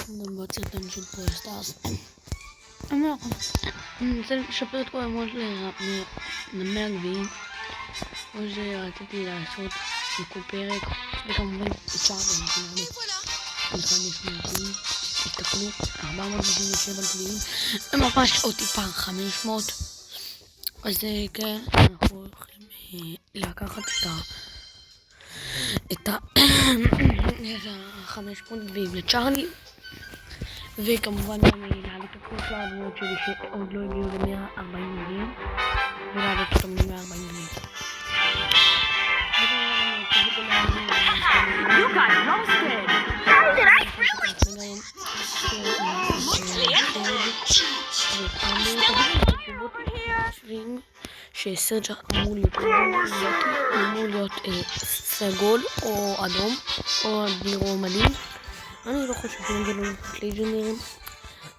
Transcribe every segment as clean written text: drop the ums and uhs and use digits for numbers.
למרות סרטון של פרסטארס. אני רוצה לשפר את כל המון שלי למאה הגביעים, כמו שרציתי לעשות בכל פרק, וכמובן אפשר במקום משמעותיים, תסתכלו, 497 גביעים, וממש עוד טיפה 500. אז כן, אנחנו הולכים לקחת את ה-500 גביעים לצ'ארלי, וכמובן גם להעלות את כל שאר הדמויות שלי שעוד לא הגיעו ל-140 גביעים, ולהעלות אותם ל-140 גביעים. You got roasted! How did I really? שסרג' אמור להיות סגול או אדום או אדיר או מדהים. אני לא חושב שזה לא ליג'נרים,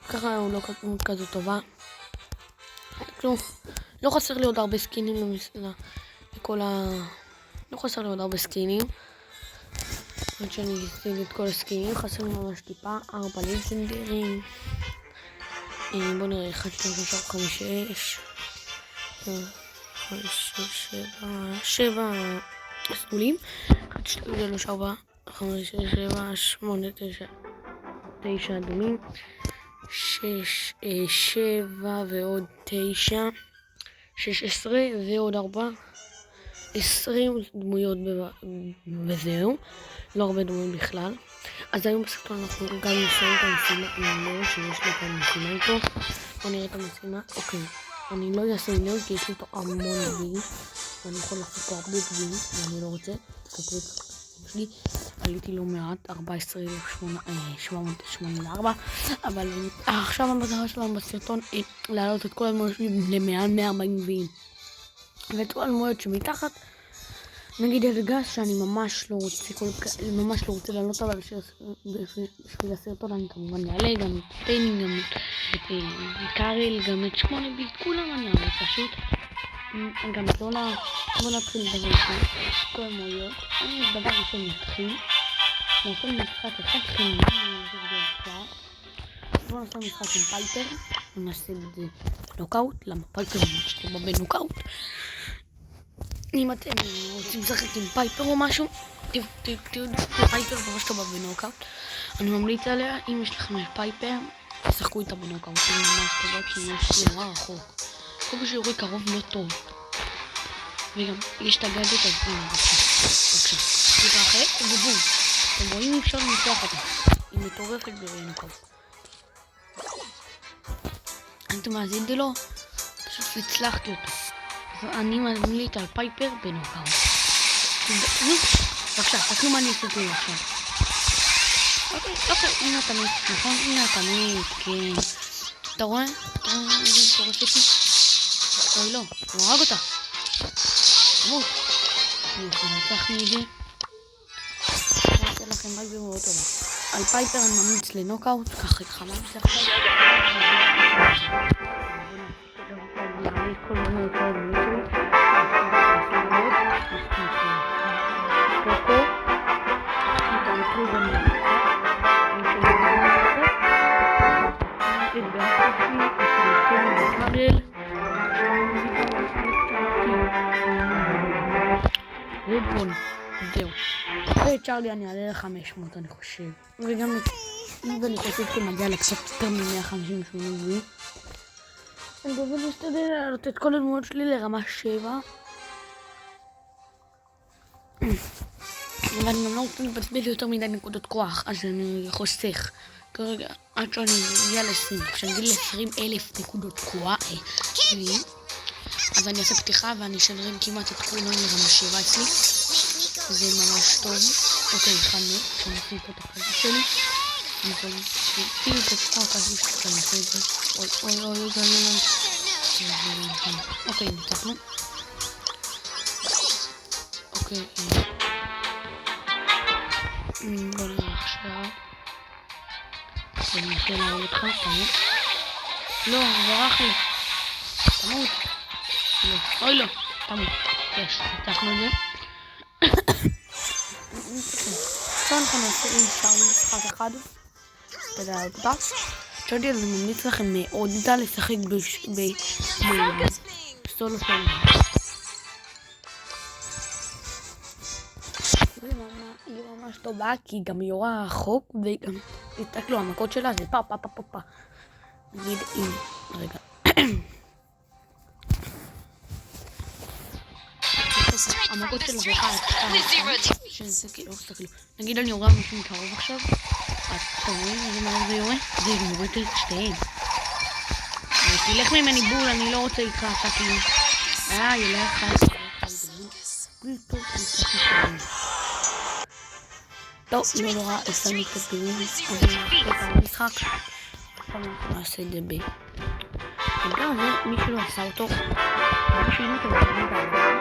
ככה הוא לא כזה טובה. לא חסר לי עוד הרבה סקינים לא חסר לי עוד הרבה סקינים עד שאני אשיג את כל הסקינים. חסר לי ממש טיפה 4 ליג'נרים. בוא נראה 1, 2, 3, 5, 6 7 סגולים. 1, 2, 3, 4, 5, 6, 7, 8, 9 אדומים, 6, 7 ועוד 9, 16 ועוד 4, 20 דמויות וזהו, לא הרבה דמויות בכלל. אז היום בסרטון אנחנו גם נסיים את המשימה עם נאו, שיש לי את המשימה איתו. בוא נראה את המשימה. אוקיי, אני לא אעשה עם נאו כי יש לי איתו המון גביעים, ואני יכול לעשות פה הרבה גביעים ואני לא רוצה. תסתכלו שלי, עליתי לא מעט, 14,784, אבל עכשיו המטרה שלנו בסרטון היא להעלות את כל הדמויות שלי למעל 140 גביעים, ואת כל הדמויות שמתחת, נגיד איזה גס שאני ממש לא רוצה לעלות, אבל בשביל הסרטון אני כמובן אעלה גם את פיינינג, גם את קארל, גם את 8 ביט, כולם אני אעלה פשוט. גם את לונה. בוא נתחיל דבר ראשון, כל המויות. אני דבר ראשון נתחיל. נעשה משחק אחד חינם, בוא נעשה משחק עם פייפר, ונעשה את זה נוקאוט, למה פייפר ממש טובה בנוקאוט. אם אתם רוצים לשחק עם פייפר או משהו, תראו פייפר ממש טובה בנוקאוט, אני ממליץ עליה. אם יש לכם פייפר, תשחקו איתה בנוקאוט, היא ממש טובה כי יש נורא רחוק, כל שיעורי קרוב לא טוב, וגם יש את הגדט, אז הנה בבקשה תתרחק ובום, אתם רואים אי אפשר לנצח אותה, היא מטורפת בנוקאוט. אתם מאזין לו, פשוט הצלחתי אותו, ואני ממליץ על פייפר בנוקאוט. בבקשה תקנו מה אני עשיתי לי עכשיו. אוקיי, הנה התמיד, נכון? הנה התמיד, כן, אתה רואה? איזה מטורפת היא? אוי לא, הוא הרג אותה. תמות. יופי, ניצחנו את זה. אני אתן לכם רק במאוד טובה. על פייפר אני ממליץ לנוקאוט, ככה התחלה בשביל עכשיו. ובון, זהו. וצ'ארלי אני אעלה ל-500 אני חושב, וגם אני חושב שמגיע לקצת יותר מ-158 גביעים. אני גובל להשתדל להעלות את כל הדמויות שלי לרמה 7, ואני גם לא רוצה לבזבז יותר מדי נקודות כוח, אז אני חוסך כרגע עד שאני אגיע ל-20. כשאני אגיע ל-20,000 נקודות כוח, אז אני אעשה פתיחה ואני אשדרג כמעט את כולם לרמה 7 אצלי, זה ממש טוב. אוקיי, התחלנו, שאני אשים פה את החזי שלי, כאילו את החזי שלי, אני אעשה את זה, אוי, אוקיי, ניצחנו. אוקיי, בוא נראה עכשיו, אני אנסה להרוג אותך, תמות. לא, ברח לי, תמות. אוי לא, תמות. יש, ניצחנו את זה. עכשיו אנחנו נעשה עם צ'ארלי משחק אחד, כדי לעלות אותה. חשבתי על זה, ממליץ לכם מאוד לשחק בסולו סולו. היא ממש טובה, כי היא גם יורה רחוק, וגם תסתכלו, המכות שלה זה פה. נגיד, הנה, רגע. המכות שלה זה שזה כאילו, תסתכלו. נגיד אני יורה מישהו מקרוב עכשיו, אז תראו, איזה מהר זה יורה? זה יורד את שתיהן. תלך ממני בול, אני לא רוצה איתך, אתה כאילו. ילך טוב, לא נורא, הפסדנו את הפילים, אז אני אעשה את המשחק. עכשיו אנחנו נעשה את זה ב... וגם זה, מי שלא עשה אותו, שאם אתם מקבלים בעבר,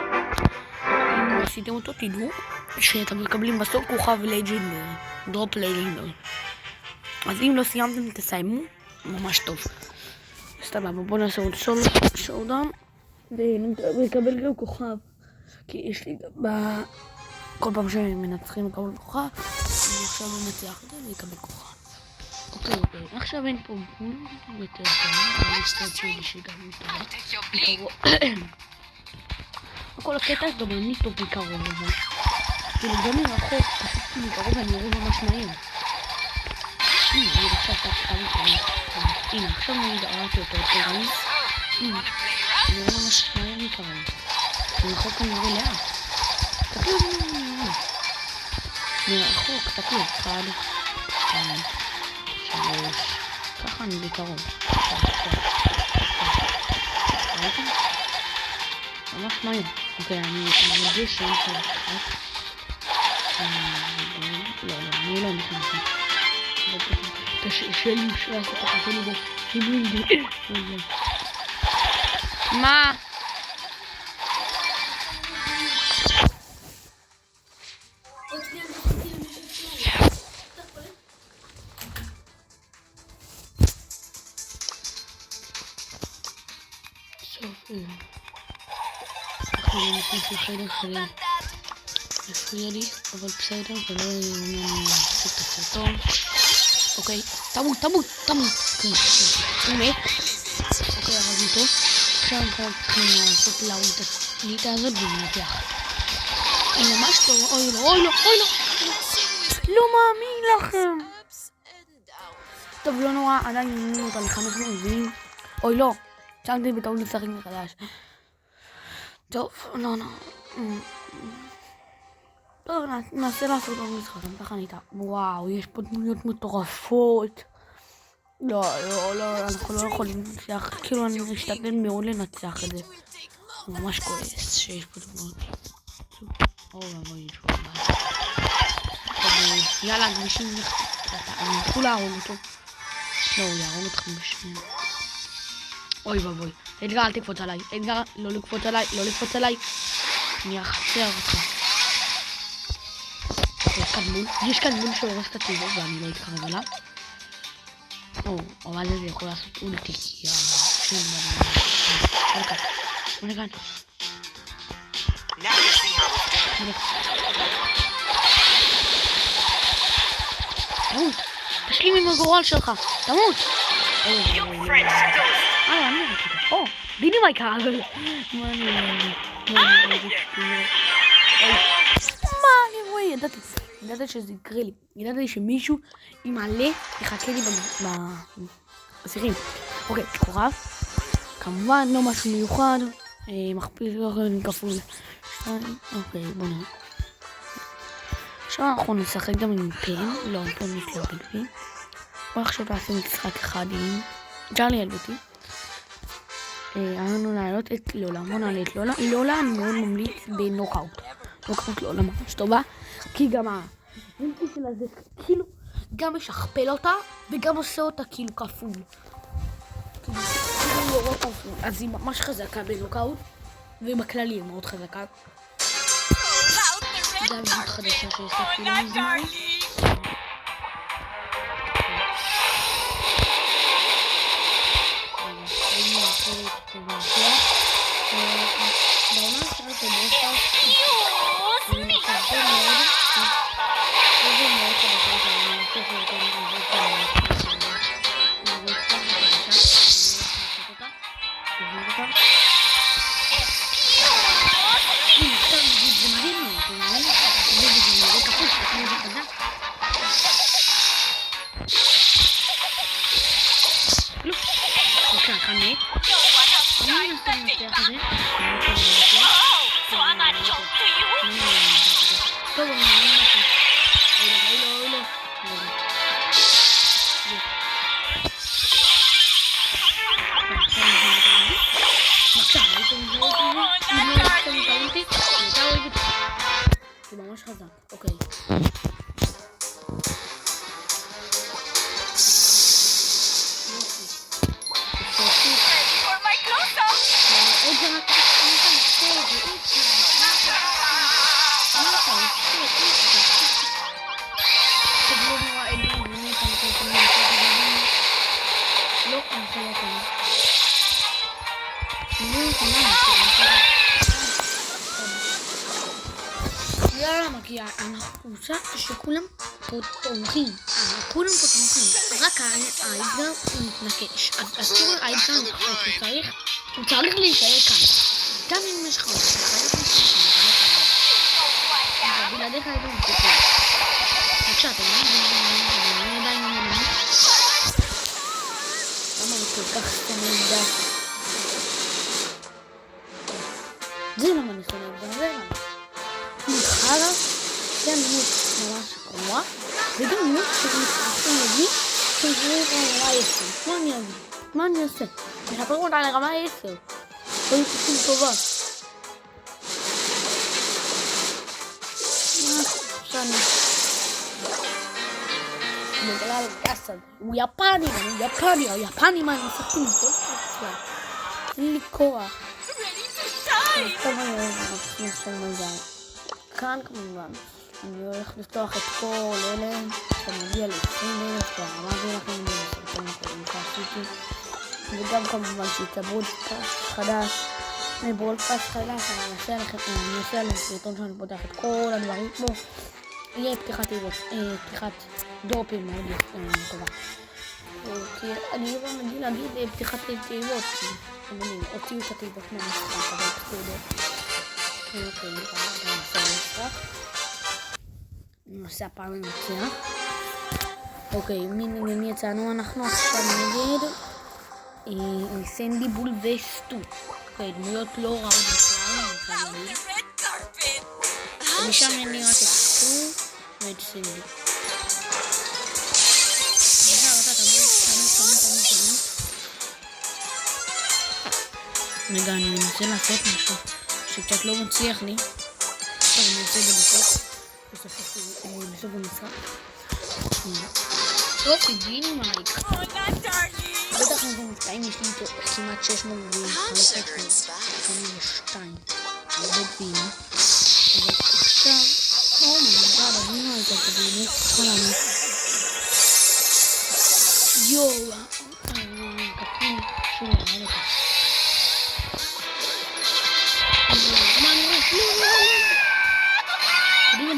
אם עשיתם אותו, תדעו שאתם מקבלים בסוף כוכב לג'נדרי, דרופ לג'נדרי. אז אם לא סיימתם, תסיימו, ממש טוב. סבבה, בואו נעשה עוד שואודאון, ונקבל גם כוכב, כי יש לי כל פעם שמנצחים לקבל כוכב, אני עכשיו מנצח את זה ויקבל כוכב. אוקיי, עכשיו אין פה יותר טוב, אני אסתת שלי שגם מקרוב. כל הקטע גם אני טוב מקרוב, אבל כאילו גם מרחוק, פשוט מקרוב ואני רואה ממש מהר. הנה, עכשיו הנה, עכשיו אני דערתי אותו, תראי. אני רואה ממש מהר מקרוב. מרחוק אני רואה לאט. תקלו, מרחוק, תקלו, 1, 2, 3, ככה אני בקרוב. ראיתם? ממש מהר. אוקיי, אני מודה שאין כאלה אחת. לא, אני לא נכנס. קשה לי לעשות את החתנו בחיבורים. מה? אני נכנס לחדר שלי, הפריע לי, אבל בסדר, ולא אני לעשות את הסרטון. אוקיי, תמות, הוא מת. אוקיי, הרגנו אותו. עכשיו אנחנו צריכים לעשות להוריד את השליטה הזאת ולנצח. היא ממש טוב, אוי לא, לא מאמין לכם. טוב, לא נורא, עדיין נמנו אותה ל5 מבינים. אוי לא, שמתי בטעות לשחק מחדש. טוב, לא. טוב, ננסה לעשות עוד משחק, ככה ניתן. וואו, יש פה דמויות מטורפות. לא, אנחנו לא יכולים לנצח. כאילו, אני משתדל מאוד לנצח את זה. ממש כועס שיש פה דמויות. אוי, יש פה בעיה. טוב, יאללה, גמישים אני הולכו להרוג אותו. לא, הוא יהרוג אתכם בשנייה. אוי ואבוי. אדגר, אל תקפוץ עליי. אדגר, לא לקפוץ עליי. אני אחצר אותך. יש כאן מול שהורס את הטבעות ואני לא אתקרב אליו. אבל זה יכול לעשות אולטי. בוא נגן. תמות. תשלים עם הגורל שלך. תמות. אני רציתי. דינמייק אבל. מה אני רואה? ידעתי שזה יקרה לי. ידעתי שמישהו ימלא יחכה לי בסירים. אוקיי, קורב. כמובן לא משהו מיוחד. מכפיל כפול 2. אוקיי, בוא נראה. עכשיו אנחנו נשחק גם עם פן. לא, פן יש לי הרבה דברים. בוא עכשיו נעשה משחק אחד עם ג'רלי ילדותי. אנחנו נעלות את לולה. בוא נעלה את לולה. לולה אני מאוד ממליץ בנוקאוט. נוקאוט לולה ממש טובה. כי גם האינטי שלה זה כאילו גם משכפל אותה וגם עושה אותה כאילו כפול. אז היא ממש חזקה בנוקאוט. ובכללי היא מאוד חזקה. זה מאוד חדשה שיש לה כאילו מזמן. מת. No one אני else died מנסה but לנצח את זה. Oh, so I'm not joke to you. טוב, אני מבין משהו. אוי לא. בבקשה, ראיתם את זה? אם לא ראיתם את האולטי, היא הייתה אוהבת. זה ממש חזק, אוקיי. Ready for my close-up. עוד זה רק... למה? כי אנחנו רוצה שכולם פה תומכים. כולם פה תומכים. רק האתגר הוא מתנקש. אז כאילו האתגר הוא צריך להישאר כאן. גם אם יש לך עוד, אתה חייב להישאר כאן. בלעדיך הייתם מתקפים. בבקשה, אתם אני עדיין ממנו. למה אני כל כך שונא את זה? זה למה אני שונא את זה, זה למה. מתחלה, זה דמות ממש קרובה, וגם דמות שמתחלפים להגיד שמתחלפים לרמה 10. מה אני אעשה? משפרים אותה לרמה 10. זה תקום טובה. שאני בגלל גסד. הוא יפני, היפנים האלה משחקים כל כך. אין לי כוח. טוב, אני אוהב את זה. כאן כמובן, אני הולך לפתוח את כל אלה, שמגיע ל-20,000, כבר אמרתי לכם בסרטון הקודם שעשיתי, וגם כמובן שיצברו פס חדש, ברודקאסט חדש, אני אעשה עליהם סרטון שאני פותח את כל הדברים פה, יהיה פתיחת דופים מאוד טובה. כי אני לא מגיע להגיד פתיחת תיבות, כי הוציאו את התיבות מהמשחק, אבל בסדר. אוקיי, נעשה הפעם נצח. אוקיי, מי יצאנו? אנחנו עכשיו נגד סנדי בול וסטו. אוקיי, דמויות לא רעות בכלל, ומשם אני רק את סטו ואת סנדי. רגע, אני מנסה לעשות משהו שקצת לא מצליח לי. טוב, אני אעשה את זה בסוף המשחק. אוקיי, גיני מייק. בטח אנחנו מופתעים, יש לי איתו כמעט 682. הרבה גביעים. אבל עכשיו, אומייגאד, הגינו על זה, באמת חלמי. יואו, כפים שהוא ירד אותה.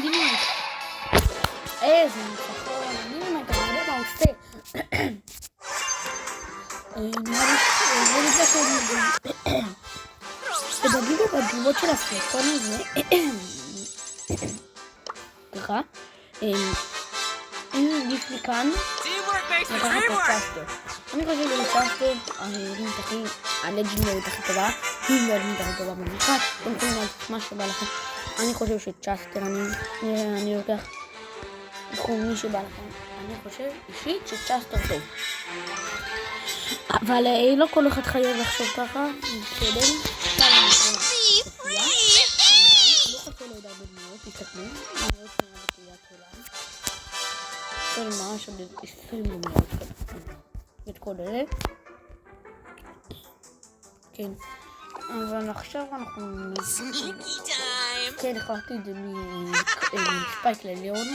קדימה. איזה ניצחון, קדימה, אתה יודע מה עושה. בוא נצא שעוד תגידו בתגובות של הסרטון הזה. ככה. אם נגיף לי כאן, לקחת את צ'אסטר. אני חושב שצ'אסטר, הלג'נדרית הכי טובה, היא לא הלג'נדרית הכי טובה במשחק. אתם יכולים לראות מה שבא לכם. אני חושב שצ'אסטר, אני לוקח מי שבא לכם. אני חושב אישית שצ'אסטר טוב. אבל לא כל אחד חייב לחשוב ככה, בסדר? לא חכה לו עוד הרבה דמויות, תסתכלו. אני עוד שנייה בקריאת עולם. כל ממש עוד 20 דמויות. את כל אלה. כן. אבל עכשיו אנחנו כן, החלטתי את זה מספייק לליאון,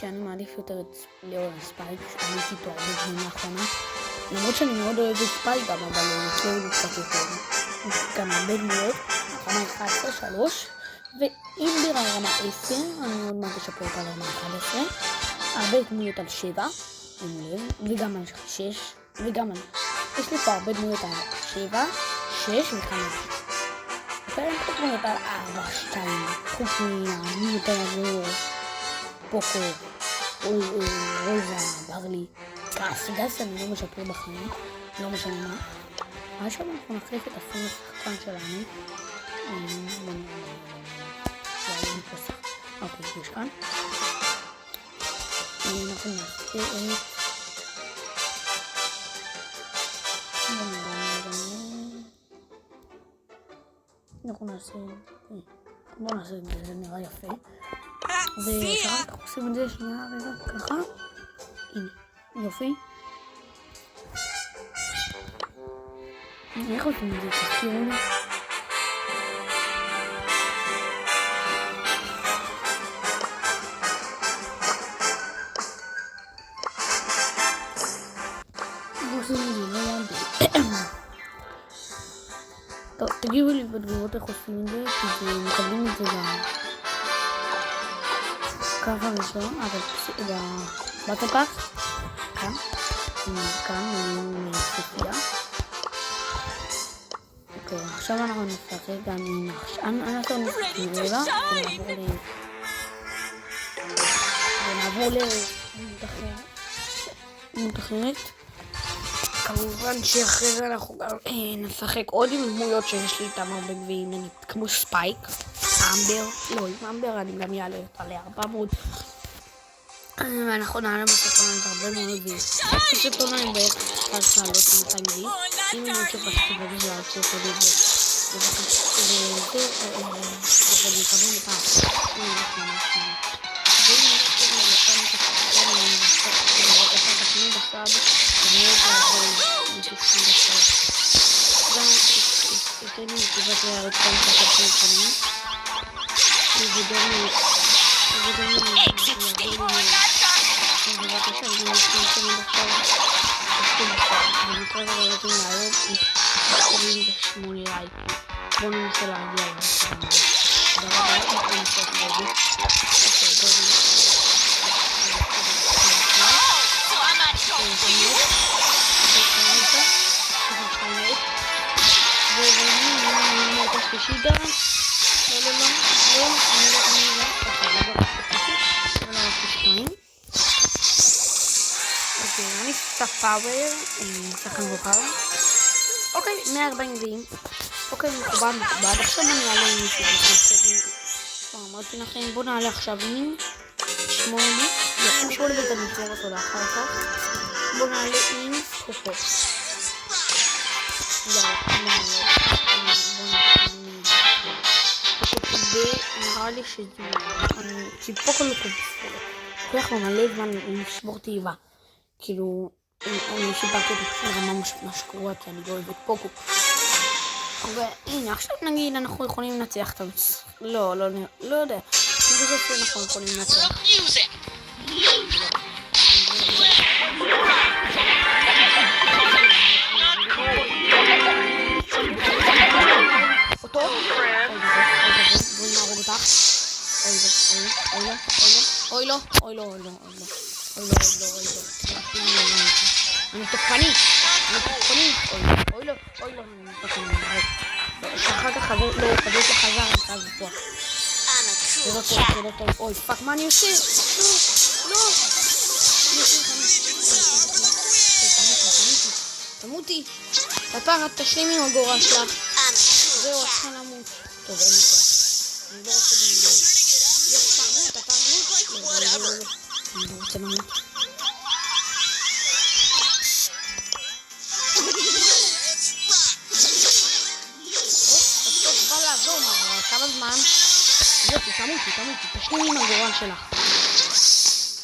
שאני מעדיף יותר את ליאון ספייק, שאני הייתי איתו הרבה זמן לאחרונה, למרות שאני מאוד אוהב את ספייק גם, אבל ליאון קצת יותר. גם הרבה דמויות, רמה 11, 3, ואם בירה רמה 10, אני עוד מעט אשפר אותה לרמה 11, הרבה דמויות על 7, וגם על 6, וגם על... יש לי פה הרבה דמויות על 7, 6 ו5. וכאלה אין פה דמויות על 4, 2, חוץ מהדמויות האלה, פוקו, רוזה, ברלי, גס אני לא משפר בחיים, לא משנה מה. עכשיו אנחנו נחליף את הסוג השחקן שלנו. בוא נראה. אוקיי, יש כאן. אנחנו נעשה את... אנחנו נעשה... בואו נעשה את זה, זה נראה יפה. ורק עושים את זה שנייה רגע, ככה. הנה, יופי. איך עושים את זה? תזכירו לי. טוב, תגידו לי בתגובות איך עושים את זה, כי מקבלים את זה ככה ראשון, אבל בטפס, כאן, מציפייה. אוקיי, עכשיו אנחנו נשחק גם עם אנחנו ונעבור לדמות אחרת. כמובן שאחרי זה אנחנו גם נשחק עוד עם דמויות שיש לי איתם הרבה גביעים, נגיד כמו ספייק, אמבר, לא, עם אמבר אני גם יעלה אותה ל-400 ואנחנו נעלה בסרטון את הרבה מאוד גביעים. בסרטון אני בערך צריך לעלות 200 גביעים, אם אני רוצה פשוט בגלל לעשות את זה וזה מקווים לפעם ואם בואו ננסה להגיע אני נפתח פאוור, שחקן בוחר. אוקיי, 140 גביעים. אוקיי, מכובד. עכשיו אני אעלה עם מישהו. אמרתי לכם, בואו נעלה עכשיו עם 8 בית המצור אותו לאחר כך. בואו נעלה עם קופו. נראה לי שזה... ציפוק לא קופו. לוקח לו מלא זמן לשבור תאיבה. כאילו, אני שיפרתי את הרמה משקורה כי אני לא אוהב את פוקו. והנה, עכשיו נגיד אנחנו יכולים לנצח את המשחק. לא יודע. אני חושב שאנחנו יכולים לנצח. אותו? בואי נהרוג אותך. אוי לא. אני תוקפני. אוי לא. שאחר כך חבר לחזר אז פה. זה לא טוב. אוי פאק, מה אני עושה? לא. תמותי. פפרה, תשלים עם הגורה שלך. זהו, את צריכה למות. טוב, אין לי פה. אני לא רוצה למות. אתה תמות. אני לא רוצה למות. כמה זמן? יופי, תמותי, תשלים עם הגורל שלך.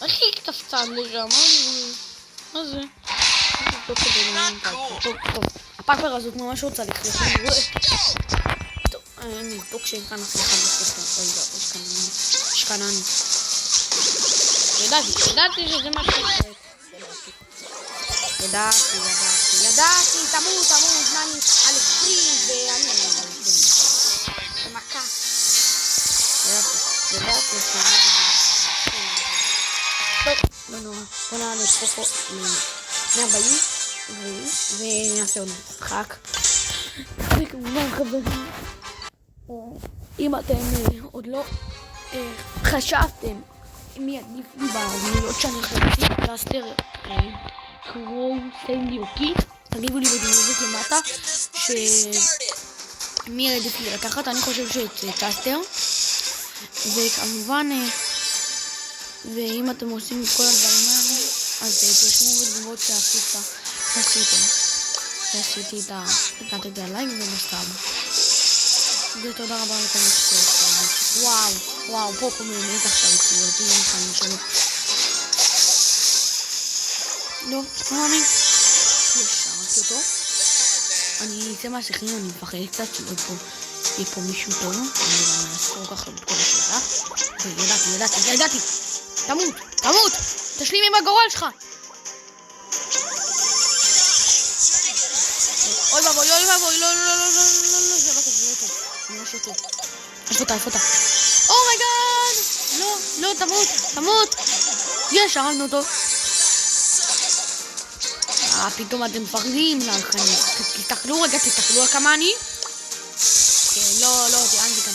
איך היא קפצה לשם? מה זה? טוב, הפאפר הזאת ממש רוצה לקלוט. טוב, אני אבדוק שאין כאן הצלחה בסרטון. יש כאן אני. ידעתי שזה מה שקורה. ידעתי, תמות, זמני על 20 ואני מכה. ידעתי. טוב, לא נורא. בוא נעלה פה 140 ונעשה עוד משחק. וכמובן חברים, אם אתם עוד לא חשבתם מי עדיף לי במילות שאני חושבת פלסטר קרואו סנדיוקי תגיבו לי בתגובות למטה שמי יעדיף לי לקחת. אני חושב שאת טסטר, וכמובן ואם אתם עושים את כל הדברים האלה אז תרשמו בתגובות שעשיתי את הלייק ובסתם. ותודה רבה לכל משהו. וואו, פה באמת עכשיו יציבותי למחיים שלו. לא מאמין. ישרתי אותו. אני אצא מהשכנים, אני מפחד קצת שיהיה פה מישהו טוב. אני אספור ככה את כל השטח. ידעתי. תמות! תשלים עם הגורל שלך! אוי ואבוי, לא, זה לא טוב. אני לא שוטר. איפה אתה? אומייגאד! לא, תמות! יש, הרגנו אותו. פתאום אתם מפחדים להכנס. תסתכלו על כמה אני. לא, תיאנתי כאן.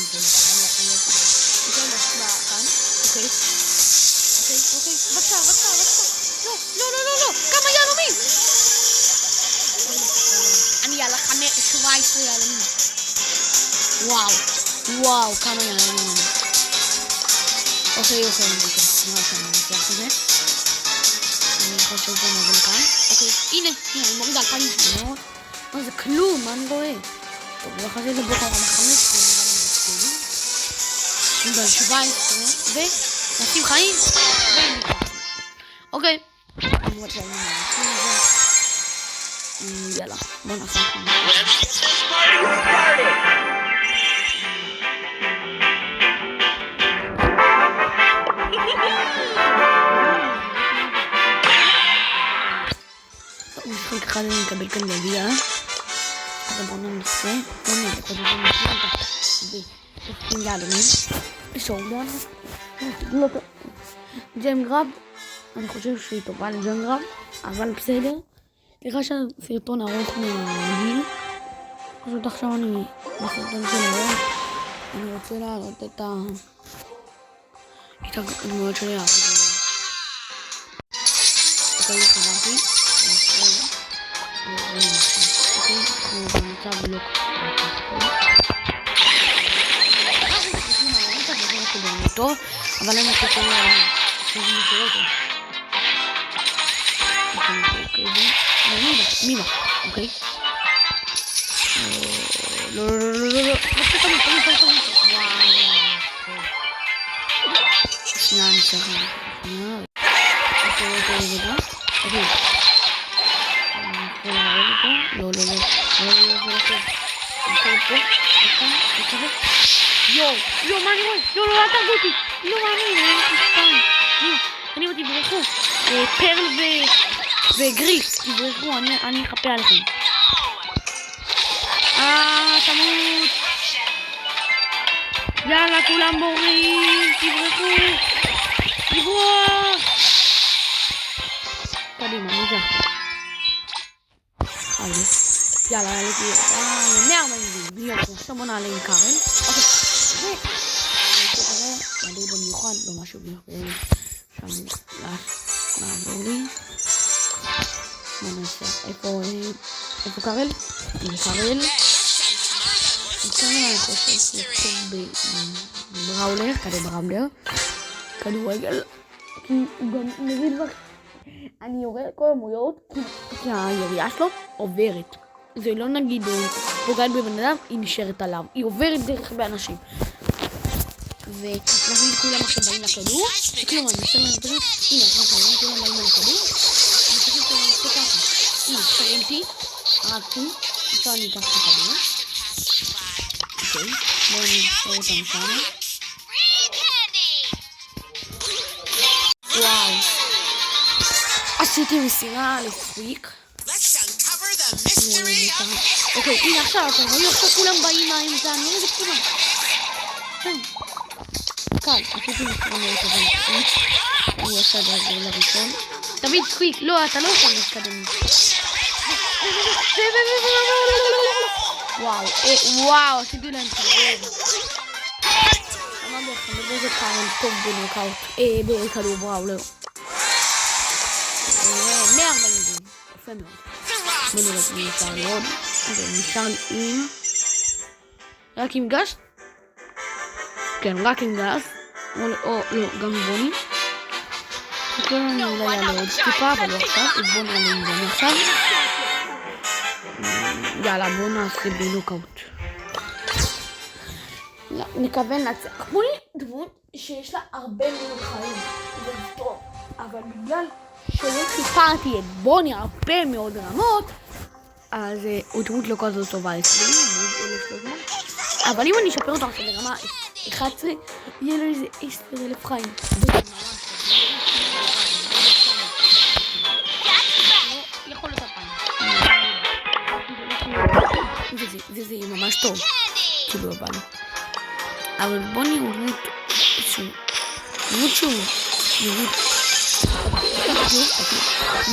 אוקיי. בבקשה. לא. כמה יהלומים? אני על 17 יהלומים. וואו, כמה יהלומים. אוקיי. נראה שאני מצליח את זה. אני חושב שזה נעבור כאן. אוקיי, הנה, אני מוריד 2,800. זה כלום, מה אני רואה? טוב, לא חשבתי לבוא כמה 15. נראה לי 17. נשים חיים. אוקיי. יאללה, בוא נעשה. משחק אחד אני מקבל כאן גביע. אז בואו ננסה. ג'ם גרב, אני חושב שהיא טובה לג'ם גרב, אבל בסדר. סליחה שהסרטון ארוך מהגיל. פשוט עכשיו אני בסרטון של היום. אני רוצה להעלות את הדמויות שלי. אוקיי, חזרתי. אוקיי, הוא במצב לא טוב, אבל אני חושב שזה לא טוב. מימה, אוקיי. לא. שנייה, אני צריך. אוקיי. לא. יו, מה אני רואה? לא, אל תרגו אותי. לא מאמין, אני תברחו. פרל וגריס, תברחו, אני אחפה עליכם. תמות. יאללה, כולם בורים, תברחו. תברח. קדימה, נזכת. יאללה, עליתי 140 יופי, עכשיו בוא נעלה עם קארל. נעלה במיוחד, לא משהו מיוחד. עכשיו נעבור לי. בוא נעשה, איפה קארל? הנה קארל. כאן אני חושב שהוא טוב בראולר, כדי בראולר. כדורגל. כי הוא גם מבין כבר. אני יורד כל המויות כי הירייה שלו עוברת. זה לא נגיד פוגעת בבן אדם, היא נשארת עליו. היא עוברת דרך באנשים. ונגיד כולם עכשיו באים לכדור. כלומר, אני אשאר להם פשוט. הנה, כולם באים לכדור. אני פשוט עושה ככה. הנה, שרמתי. הרגתי. עכשיו אני אקח את הכדור. אוקיי. בואו נשאר אותם שם. וואו. עשיתי מסירה לפריק. אוקיי, הנה עכשיו, אתם רואים עכשיו כולם באים מהאמצע, אני רואה את כולם. קל, עשיתי מסירה מאוד טובה. אני עושה את הגול הראשון. תמיד פריק, לא, אתה לא יכול להתקדם. וואו, עשיתי להם כדור. אמרתי לכם, זה קארל טוב בנוקאוט, בכדור בראולר. 140 יפה מאוד. בוא נראה מי נשאר לי עוד. נשאר לי עם... רק עם גס? כן, רק עם גס. או לא, גם עם בוני. אני אולי יעלה עוד טיפה, אבל לא עכשיו. בוא נעלה עם בוני עכשיו. יאללה, בוא נעשה בנוקאוט. נקווה נצח. כמו לי דמות שיש לה הרבה מאוד חיים. זה טוב. אבל בגלל שלא חיפרתי את בוני הרבה מאוד רמות, אז הוא דמות לא כזאת טובה אצלי. אבל אם אני אשפר אותו עכשיו לרמה 11, יהיה לו איזה 10,000 חיים. יכול להיות וזה יהיה ממש טוב. כאילו הבנו. אבל בוני הוא דמות שהוא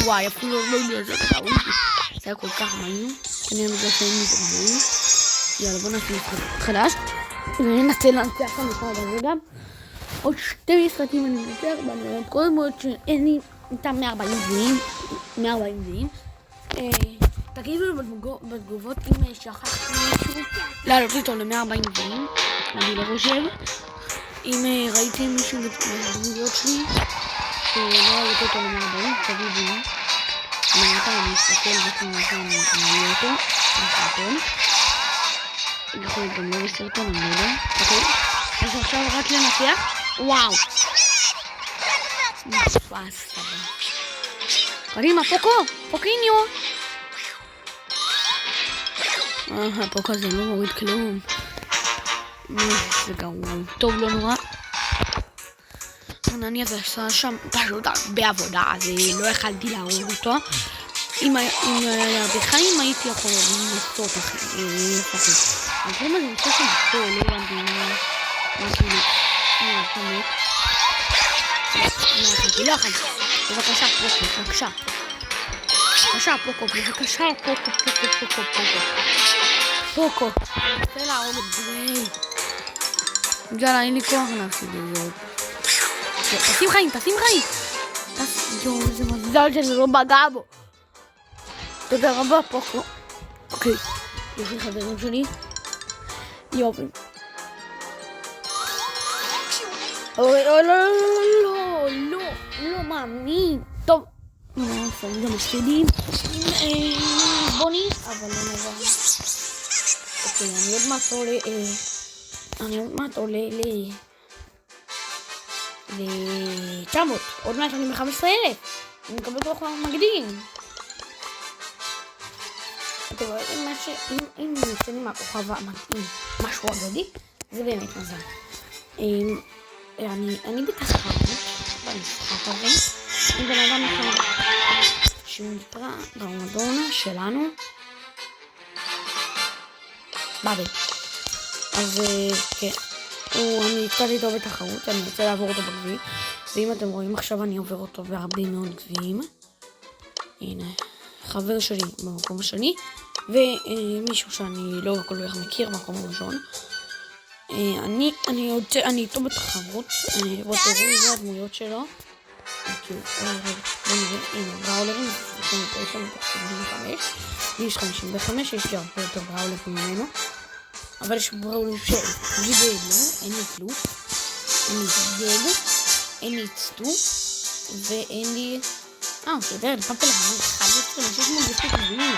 וואי, אפילו לא יודע שזה קטעו. זה היה כל כך מעניין. אני בגלל שהם מתערבויים. יאללה, בוא נעשה משחק חדש. וננסה לנצח את המשחק הזה גם. עוד 2 משחקים אני מנצח. ואני כל מאוד שאין לי איתם 140 זהים. תגידו בתגובות אם שכחתי מישהו לעלות איתו ל-140 זהים. אני לא חושב. אם ראיתם מישהו בתגובות שלי שלא עלות אותו ל-140, תגידו לי. אני אסתכל וכמובן אני אעלה אותו. יכול להיות גם לא בסרטון, אני לא יודע. אוקיי, אז עכשיו רק לנצח. וואו. נתפס. קדימה, פוקיניו. הפוק הזה לא מוריד כלום. זה גרוע. טוב, לא נורא. אני עשה שם פשוט הרבה עבודה, אז לא יכלתי להרוג אותו. אם היה בחיים הייתי יכול לנסות אחרי לפחות. אז למה זה נמצא שם פה, לא הבנתי מה כאילו, לא יכלתי. בבקשה, פוקו. רוצה להרוג את זה. יאללה, אין לי כוח להפסיד את זה. תשים חיים. יואו, איזה מזל שזה לא פגע בו. תודה רבה, פוקו. אוקיי, יופי חברים שלי. יופי. לא מאמין. טוב. לפעמים גם מפסידים. בוני, אבל לא נורא. אוקיי, אני עוד מעט עולה ל-900. עוד מעט אני ב-15,000. אני מקבל כוח מגדיל. אתם רואים אם יוצא לי מהכוכבה מתאים משהו אגדי, זה באמת מזל. אני בתחרות במשחק הזה עם בן אדם אחד שהוא נקרא במועדון שלנו באבל. אז כן, אני התקלתי איתו בתחרות, אני רוצה לעבור אותו בגביע, ואם אתם רואים עכשיו אני עובר אותו בהרבה מאוד גביעים. הנה, חבר שלי במקום השני, ומישהו שאני לא כל כך מכיר במקום הראשון. אני איתו בתחרות, בוא תראו, זה הדמויות שלו. בוא נראה, הנה, בראולרים, יש לנו 55, לי יש 55, יש לי הרבה יותר בראולרים ממנו. אבל יש בראולרים של גידלו, אין לי כלום, אין לי גידלו, אין לי צטו, ואין לי... בסדר, אני פעם לכם 11, אני חושב מגסית גבולים,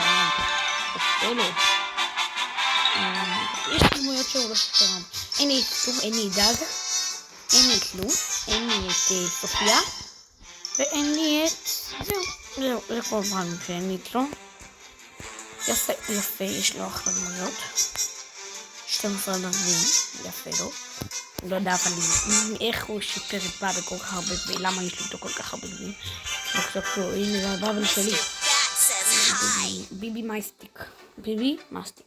יש דמויות שהוא לא שפרם. אין לי צטו, אין לי דג, אין לי כלום, אין לי את סופיה, ואין לי את... זהו, זה כל פעם שאין לי כלום. יפה, יש לו אחלה דמויות. 12 דרגים, יפה לו. לא יודע אבל איך הוא שיפר את באבל כל כך הרבה, ולמה יש לי אותו כל כך הרבה דברים. עכשיו פה, הנה זה הבאבל שלי. ביבי מסטיק.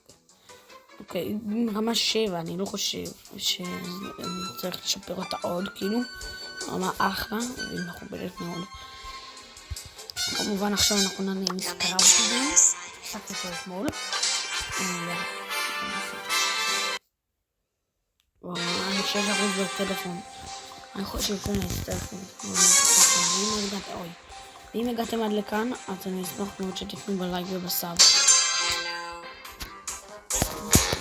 אוקיי, רמה 7, אני לא חושב שאני צריך לשפר אותה עוד, כאילו. רמה אחלה, והיא מכובדת מאוד. כמובן עכשיו אנחנו נענה מספרה אותי. עסקתי אותו אתמול. אני חושב שזה טלפון. אני חושב שזה טלפון. אוי. ואם הגעתם עד לכאן, אז אני אשמח מאוד שתתנו בלייק ובסאב.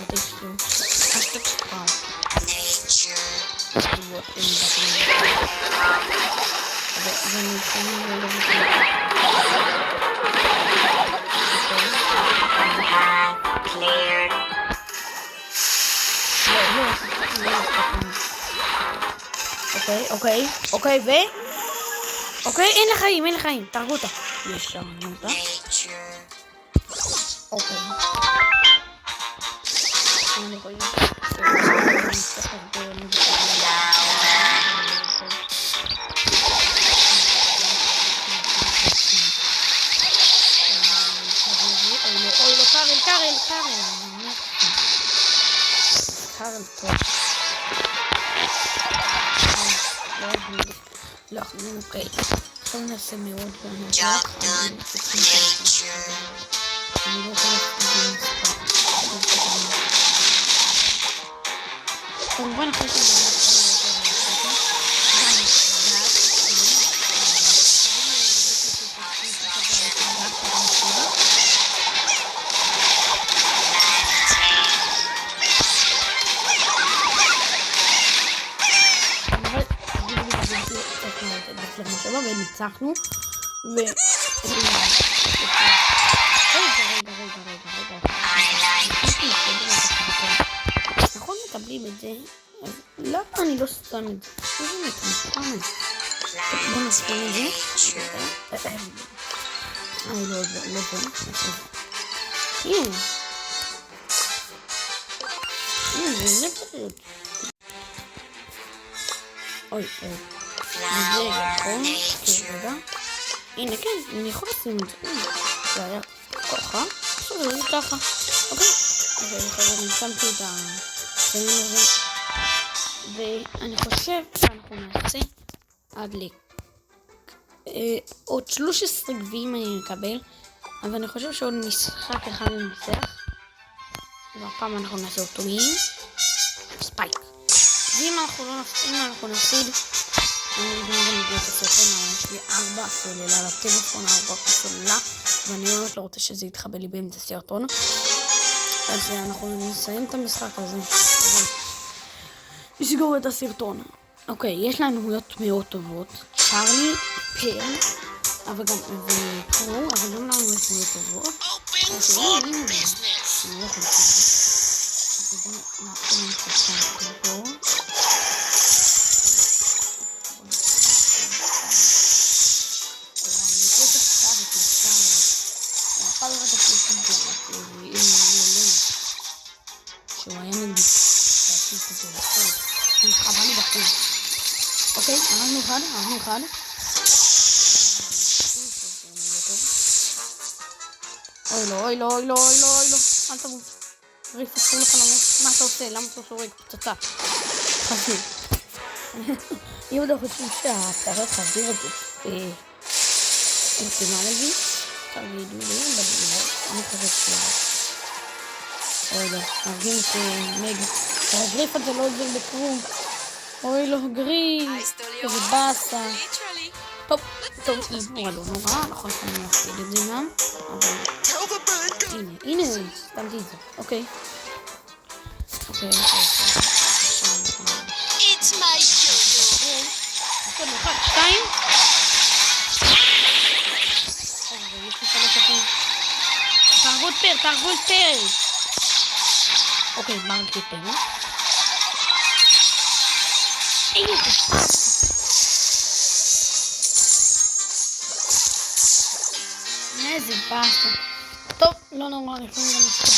ותשתו. השתק ספאו. ואני יכולים ללכת אוקיי, אין לחיים, תרגו אותה. יש שם אותה. אוקיי. אני יכולים... אוי, לא, קארל. קארל טוב. לא, אוקיי. עכשיו נעשה מאוד בנצח. אני לא יכולה להגיד מספר. כמובן אחרי שזה... וניצחנו רגע נכון מקבלים את זה אז למה אני לא סתם את זה איזה מתמקמת בוא נסכים את זה לא הנה זה פשוט אוי זה נכון, רגע הנה כן, אני יכול לשים את זה זה היה ככה, עכשיו זה ככה אוקיי, אני שמתי את הסמים הזה ואני חושב שאנחנו נעשה עד עוד 13 גביעים אני מקבל אבל אני חושב שעוד משחק אחד ננסח והפעם אנחנו נעשה אותו עם ספייק ואם אנחנו נפסיד אני גם נגלה את הסרטון, אבל יש לי 4 סוללה לטלפון, 4 סוללה, ואני באמת לא רוצה שזה יתחבא לי באמצע הסרטון. אז אנחנו נסיים את המשחק הזה. נסגור את הסרטון. אוקיי, יש לנו דמויות מאוד טובות. צ'ארלי, פרל, אבל גם פרו, אבל גם לנו יש דמויות טובות. אני לא יכול לצאת. שהוא היה נגדי הוא התחבא לי בחור אוקיי, אנחנו אחד אוי לא אל תמות ריף אסור לך למות מה אתה עושה? למה אתה שורק? פצצה חזיר אם אתה חושב שהפצצת חזיר זה מה להגיד? תגידו לי בדיוק אני חושב אוי לא, הרגים את מגי הגריף הזה לא עוזר בכלום אוי לא, גריף איזה באסה טוב, נורא נכון שאני מפסיד את זה גם אבל הנה, סתמתי את זה אוקיי It's my show 1, 2 תרגול פר אוקיי, מרגתי פר איזה באסה טוב, לא נורא, אני יכולים גם להתקבל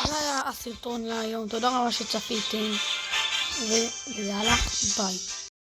זה היה הסרטון להיום, תודה רבה שצפיתם ויאללה, ביי